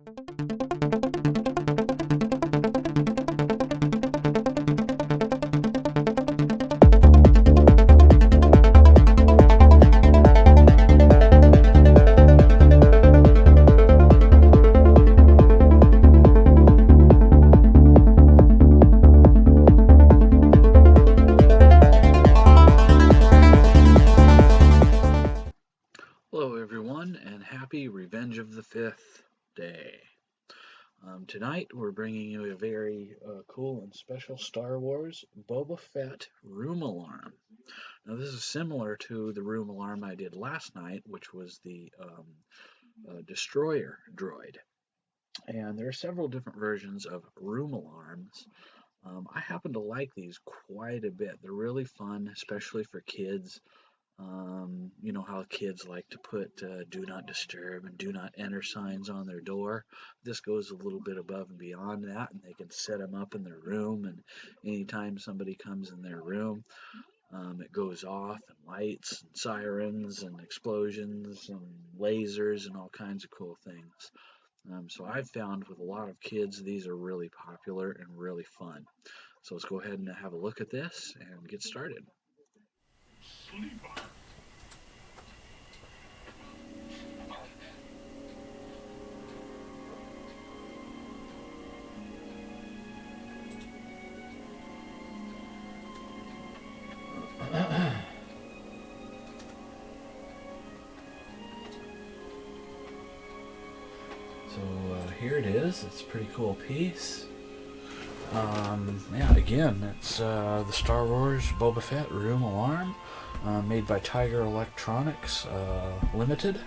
Hello, everyone, and happy Revenge of the Fifth Day. Tonight, we're bringing you a very cool and special Star Wars Boba Fett room alarm. Now, this is similar to the room alarm I did last night, which was the Destroyer droid. And there are several different versions of room alarms. I happen to like these quite a bit. They're really fun, especially for kids. You know how kids like to put do not disturb and do not enter signs on their door. This goes a little bit above and beyond that, and they can set them up in their room. And anytime somebody comes in their room, it goes off, and lights and sirens and explosions and lasers and all kinds of cool things. So I've found with a lot of kids, these are really popular and really fun. So let's go ahead and have a look at this and get started. So here it is. It's a pretty cool piece. Yeah, again, it's the Star Wars Boba Fett room alarm, made by Tiger Electronics Limited.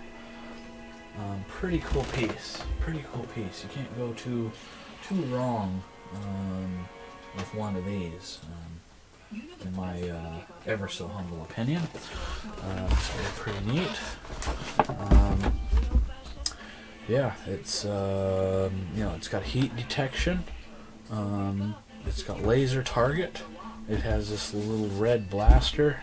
Pretty cool piece. Pretty cool piece. You can't go too wrong with one of these, in my ever so humble opinion. So pretty neat. Yeah, it's it's got heat detection. It's got laser target. It has this little red blaster.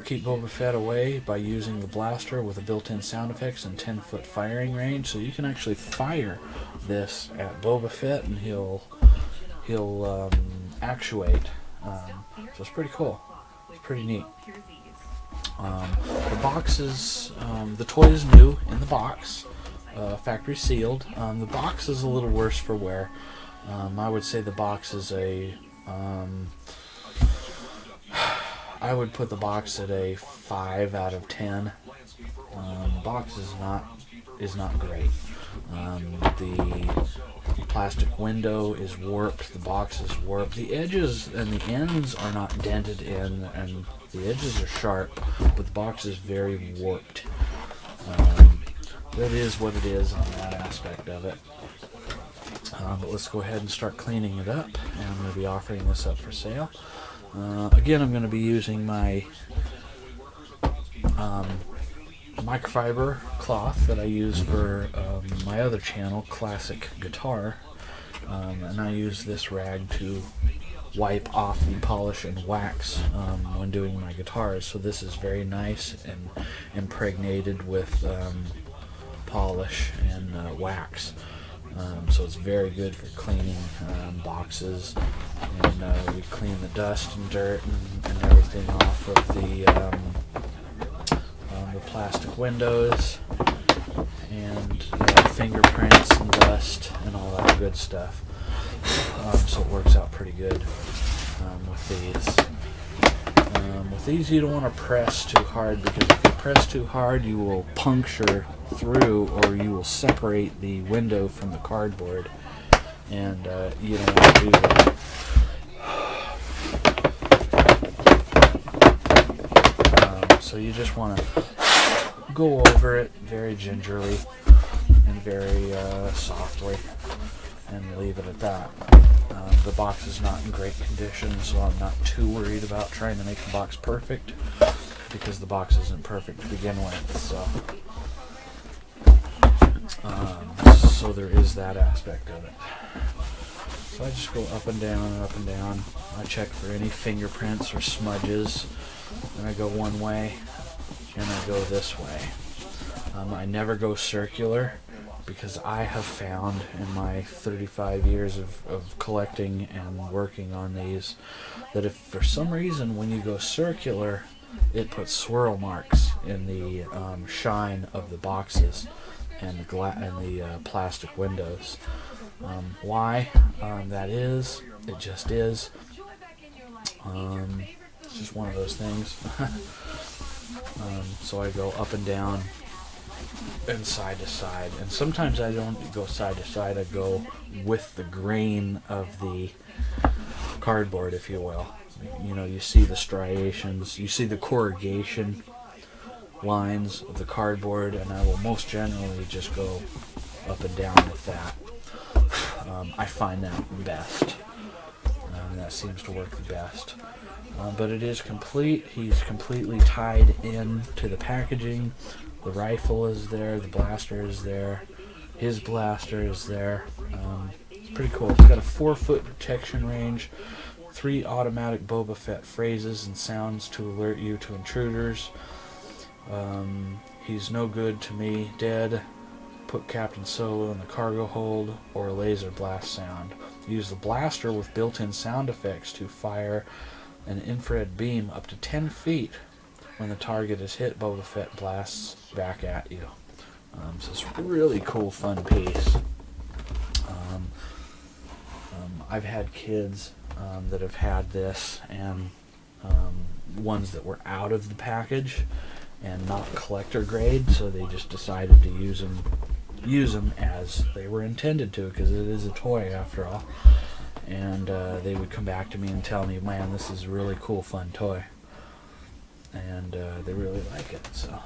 Keep Boba Fett away by using the blaster with a built-in sound effects and 10-foot firing range. So you can actually fire this at Boba Fett and he'll actuate. So it's pretty cool. It's pretty neat. The box is the toy is new in the box. Factory sealed. The box is a little worse for wear. I would say the box is I would put the box at a 5 out of 10. The box is not great. The plastic window is warped. The box is warped. The edges and the ends are not dented in, and the edges are sharp, but the box is very warped. That is what it is on that aspect of it. But let's go ahead and start cleaning it up, and I'm going to be offering this up for sale. Again, I'm going to be using my microfiber cloth that I use for my other channel, Classic Guitar, and I use this rag to wipe off the polish and wax when doing my guitars. So this is very nice and impregnated with polish and wax. So it's very good for cleaning boxes, and we clean the dust and dirt and everything off of the plastic windows, and fingerprints and dust and all that good stuff. So it works out pretty good with these. With these, you don't want to press too hard, because if you press too hard, you will puncture through, or you will separate the window from the cardboard, and you don't want to do that. So you just want to go over it very gingerly and very softly, and leave it at that. The box is not in great condition, so I'm not too worried about trying to make the box perfect, because the box isn't perfect to begin with. So there is that aspect of it. So I just go up and down and up and down. I check for any fingerprints or smudges, and I go one way and I go this way. I never go circular, because I have found in my 35 years of collecting and working on these that if for some reason when you go circular, it puts swirl marks in the shine of the boxes and the plastic windows. Why that is, it just is. It's just one of those things. So I go up and down and side to side, and sometimes I don't go side to side, I go with the grain of the cardboard, if you will. You know, you see the striations, you see the corrugation lines of the cardboard, and I will most generally just go up and down with that. I find that best. That seems to work the best. But it is complete. He's completely tied in to the packaging. The rifle is there. The blaster is there. His blaster is there. It's pretty cool. It's got a 4-foot detection range, 3 automatic Boba Fett phrases and sounds to alert you to intruders. He's no good to me. Dead. Put Captain Solo in the cargo hold, or a laser blast sound. Use the blaster with built-in sound effects to fire an infrared beam up to 10 feet. When the target is hit, Boba Fett blasts back at you. So it's a really cool, fun piece. I've had kids that have had this, and ones that were out of the package and not collector grade, so they just decided to use them as they were intended to, because it is a toy after all. And they would come back to me and tell me, man, this is a really cool, fun toy. And they really like it. So,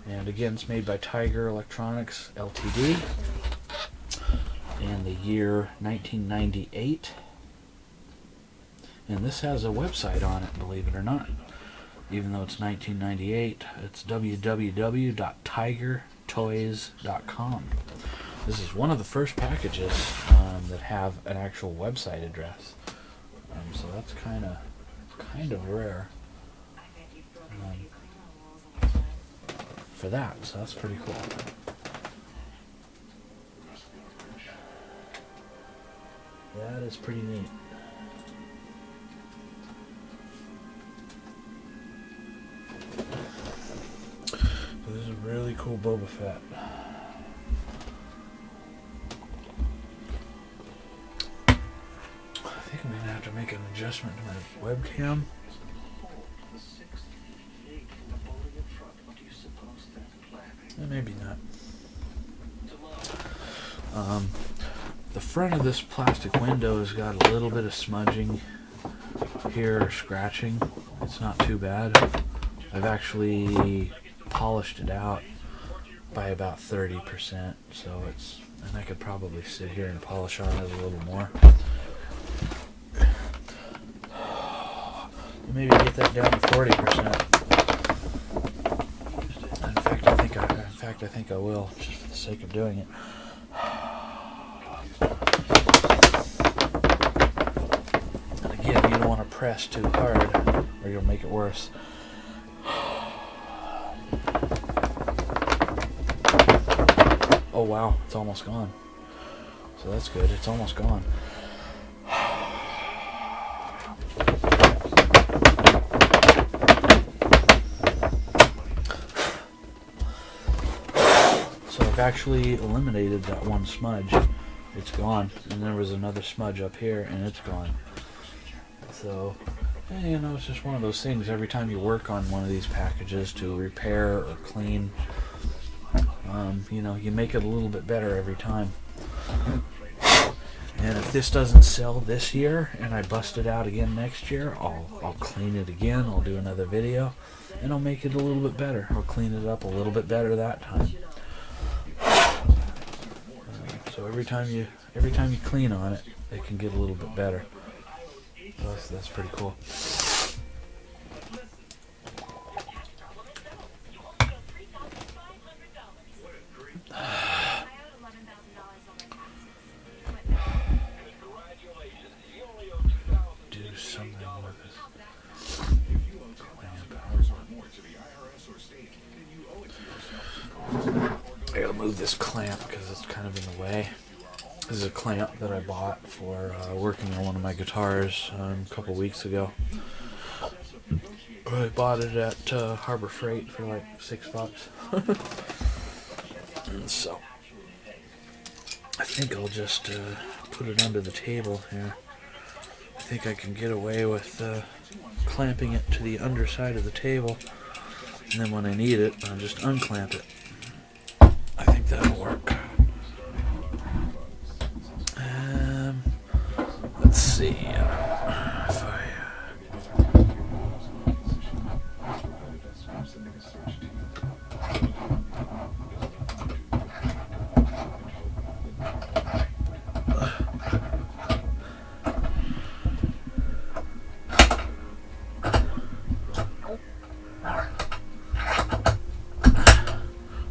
and again, it's made by Tiger Electronics Ltd. in the year 1998. And this has a website on it, believe it or not. Even though it's 1998, it's www.tigertoys.com. This is one of the first packages that have an actual website address. So that's kind of rare for that. So that's pretty cool. That is pretty neat. So this is a really cool Boba Fett. I think I'm going to have to make an adjustment to my webcam. Maybe not. The front of this plastic window has got a little bit of smudging here, scratching. It's not too bad. I've actually polished it out by about 30%, so it's, and I could probably sit here and polish on it a little more. Maybe get that down to 40%. I think I will, just for the sake of doing it. And again, you don't want to press too hard, or you'll make it worse. Oh wow, it's almost gone. So that's good, it's almost gone. I've actually eliminated that one smudge. It's gone. And there was another smudge up here, and it's gone. So, you know, it's just one of those things. Every time you work on one of these packages to repair or clean, you know, you make it a little bit better every time. And if this doesn't sell this year, and I bust it out again next year, I'll clean it again. I'll do another video, and I'll make it a little bit better. I'll clean it up a little bit better that time. So every time you clean on it, it can get a little bit better. So that's pretty cool. Do something with this. I gotta move this clamp because it's kind of in the way. This is a clamp that I bought for working on one of my guitars a couple weeks ago. I bought it at Harbor Freight for like $6. And so I think I'll just put it under the table here. I think I can get away with clamping it to the underside of the table, and then when I need it, I'll just unclamp it. I think that'll work. Let's see if I...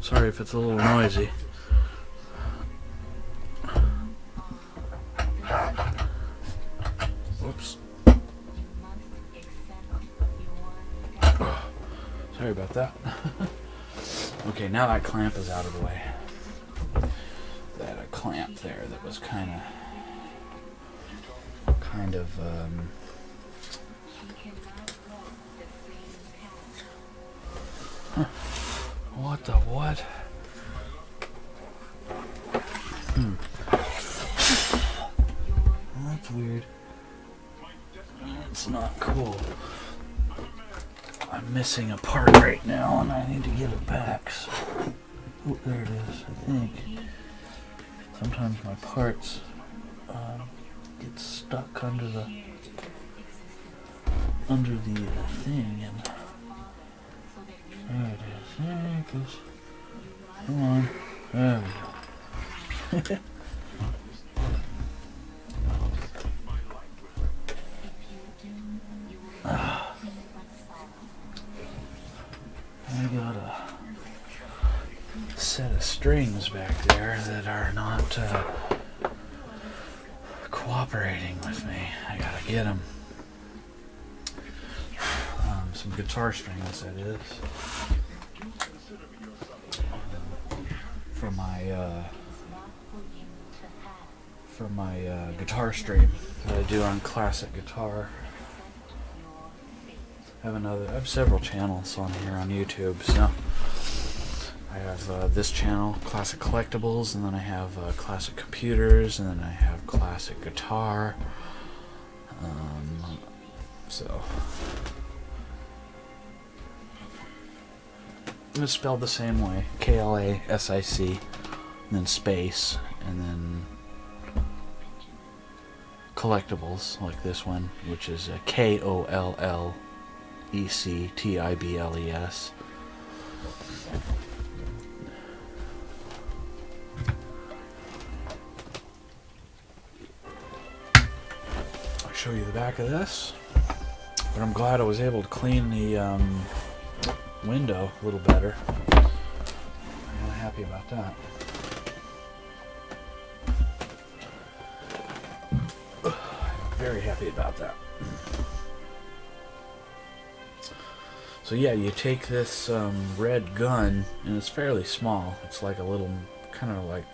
Sorry if it's a little noisy. Whoops. Sorry about that. Okay, now that clamp is out of the way. That a clamp there that was kind of what the what? That's weird. It's not cool. I'm missing a part right now and I need to get it back. So, oh, there it is, I think. Sometimes my parts get stuck under the thing, and there it is. There it goes. Come on. There we go. I got a set of strings back there that are not cooperating with me. I gotta get them. Some guitar strings, that is. For my guitar stream that I do on Classic Guitar. I have several channels on here on YouTube. So I have this channel, Klasic Kollectibles, and then I have Classic Computers, and then I have Classic Guitar. So it's spelled the same way: Klasic, and then space, and then Kollectibles, like this one, which is Kollectibles. I'll show you the back of this, but I'm glad I was able to clean the window a little better. I'm really happy about that. Very happy about that. So yeah, you take this red gun, and it's fairly small. It's like a little, kind of like,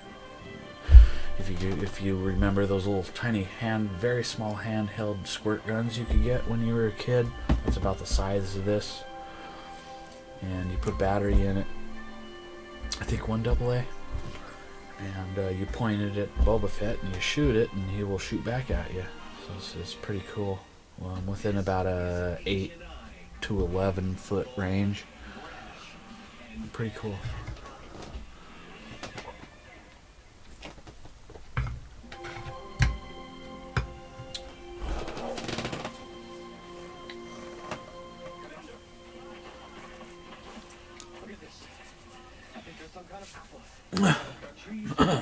if you remember those little tiny very small handheld squirt guns you could get when you were a kid. It's about the size of this, and you put battery in it. I think 1 AA, and you point it at Boba Fett, and you shoot it, and he will shoot back at you. So it's pretty cool. Within about a 8 to 11 foot range. Pretty cool.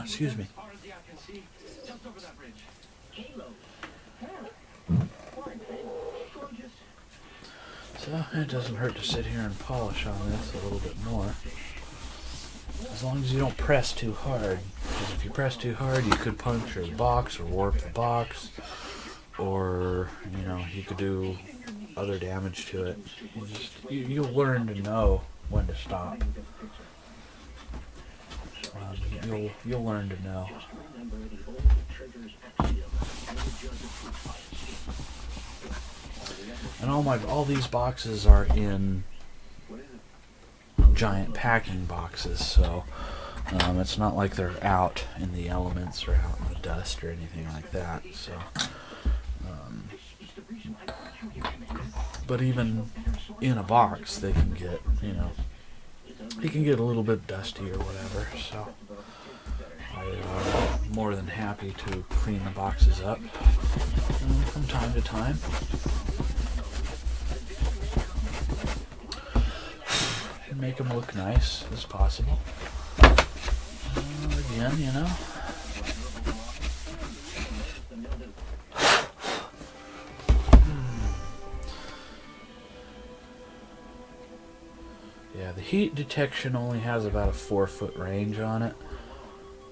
Excuse me. So it doesn't hurt to sit here and polish on this a little bit more. As long as you don't press too hard. Because if you press too hard, you could puncture the box or warp the box. Or, you could do other damage to it. You'll learn to know when to stop. you'll learn to know. And all these boxes are in giant packing boxes, so it's not like they're out in the elements or out in the dust or anything like that. So, but even in a box, they can get, it can get a little bit dusty or whatever. So, I'm more than happy to clean the boxes up from time to time. And make them look nice as possible. Again, Yeah, the heat detection only has about a 4-foot range on it,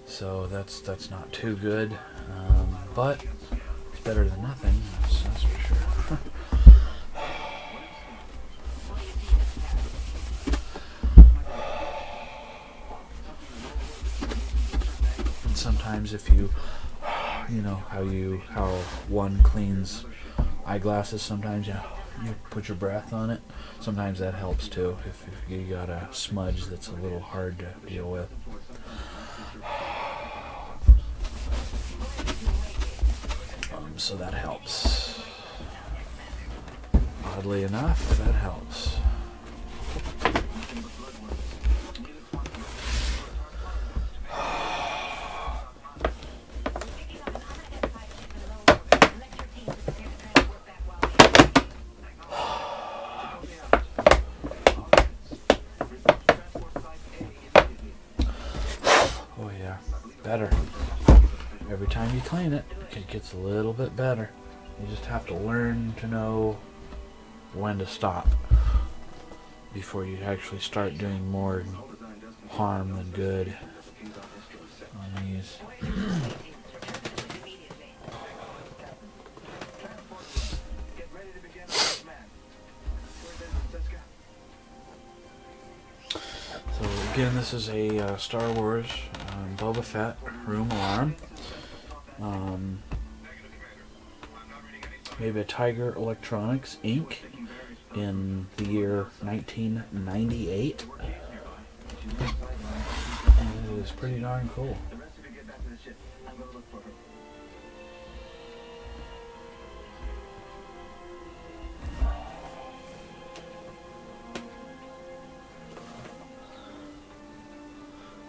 so that's not too good, but it's better than nothing, that's for sure. And sometimes if you know how one cleans eyeglasses, sometimes you put your breath on it. Sometimes that helps too, if you got a smudge that's a little hard to deal with. So that helps. Oddly enough, that helps. Oh yeah, better. Every time you clean it, it gets a little bit better. You just have to learn to know when to stop before you actually start doing more harm than good on these. So again, this is a Star Wars Boba Fett room alarm. Made by Tiger Electronics Inc. in the year 1998. And it is pretty darn cool.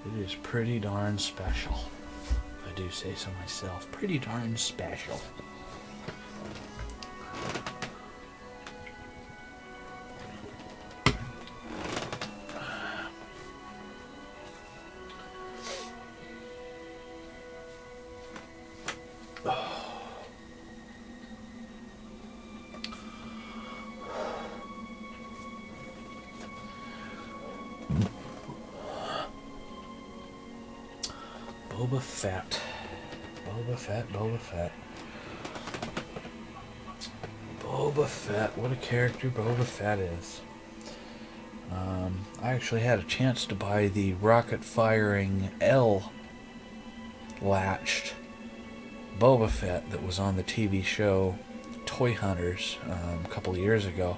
It is pretty darn special. If I do say so myself. Pretty darn special. Boba Fett. Boba Fett, Boba Fett. Boba Fett. What a character Boba Fett is. I actually had a chance to buy the rocket-firing L-latched Boba Fett that was on the TV show Toy Hunters a couple of years ago.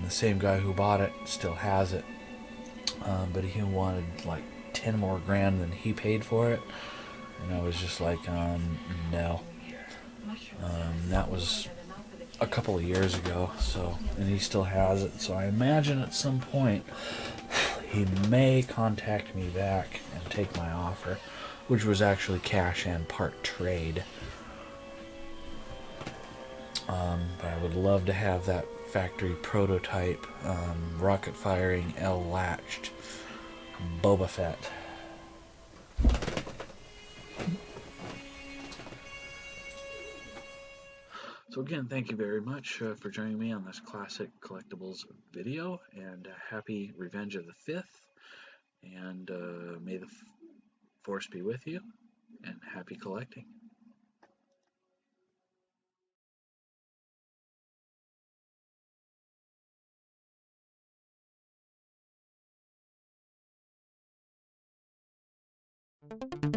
The same guy who bought it still has it, but he wanted like 10 more grand than he paid for it, and I was just like, no. That was a couple of years ago, so, and he still has it, so I imagine at some point he may contact me back and take my offer, which was actually cash and part trade. But I would love to have that factory prototype rocket firing L-latched Boba Fett. So again, thank you very much for joining me on this Classic Collectibles video, and happy Revenge of the 5th, and may the Force be with you, and happy collecting. you.